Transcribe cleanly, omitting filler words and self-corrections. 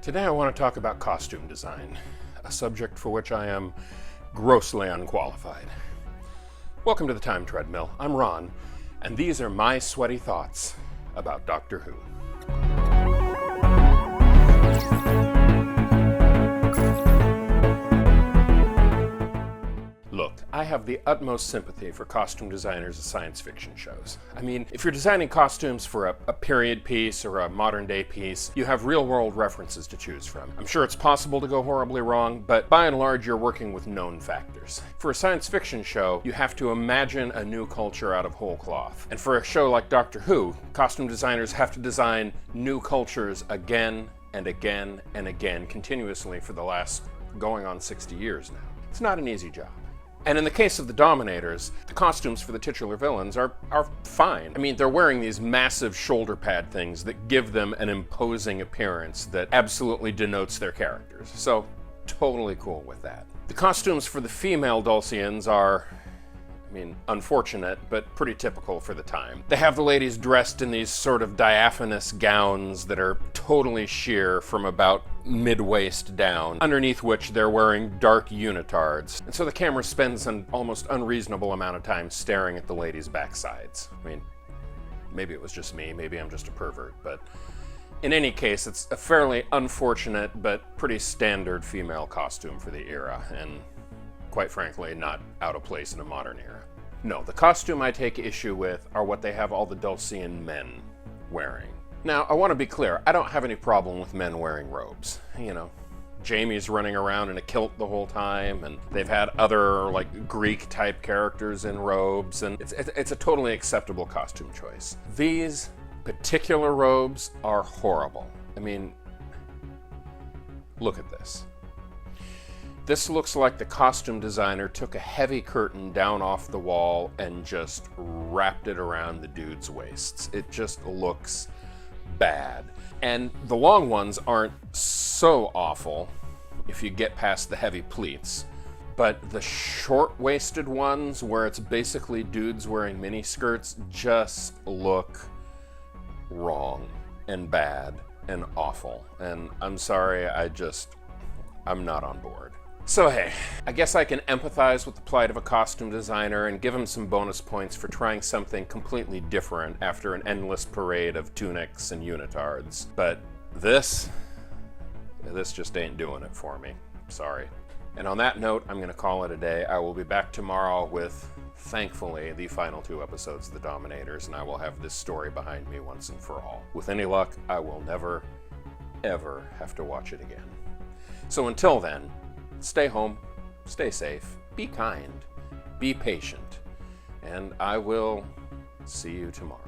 Today I want to talk about costume design, a subject for which I am grossly unqualified. Welcome to the Time Treadmill. I'm Ron, and these are my sweaty thoughts about Doctor Who. Look, I have the utmost sympathy for costume designers of science fiction shows. I mean, if you're designing costumes for a period piece or a modern day piece, you have real-world references to choose from. I'm sure it's possible to go horribly wrong, but by and large, you're working with known factors. For a science fiction show, you have to imagine a new culture out of whole cloth. And for a show like Doctor Who, costume designers have to design new cultures again and again and again, continuously for the last going on 60 years now. It's not an easy job. And in the case of the Dominators, the costumes for the titular villains are fine. I mean, they're wearing these massive shoulder pad things that give them an imposing appearance that absolutely denotes their characters. So, totally cool with that. The costumes for the female Dulcians are, unfortunate, but pretty typical for the time. They have the ladies dressed in these sort of diaphanous gowns that are totally sheer from about mid-waist down, underneath which they're wearing dark unitards. And so the camera spends an almost unreasonable amount of time staring at the ladies' backsides. Maybe it was just me, maybe I'm just a pervert, but in any case, it's a fairly unfortunate but pretty standard female costume for the era, and quite frankly, not out of place in a modern era. No, the costume I take issue with are what they have all the Dulcian men wearing. Now, I want to be clear, I don't have any problem with men wearing robes. Jamie's running around in a kilt the whole time, and they've had other, Greek-type characters in robes, and it's a totally acceptable costume choice. These particular robes are horrible. Look at this. This looks like the costume designer took a heavy curtain down off the wall and just wrapped it around the dude's waists. It just looks bad. And the long ones aren't so awful if you get past the heavy pleats, but the short-waisted ones, where it's basically dudes wearing mini skirts, just look wrong and bad and awful. And I'm sorry, I'm not on board. So hey, I guess I can empathize with the plight of a costume designer and give him some bonus points for trying something completely different after an endless parade of tunics and unitards. But this just ain't doing it for me. Sorry. And on that note, I'm gonna call it a day. I will be back tomorrow with, thankfully, the final 2 episodes of the Dominators, and I will have this story behind me once and for all. With any luck, I will never, ever have to watch it again. So until then, stay home, stay safe, be kind, be patient, and I will see you tomorrow.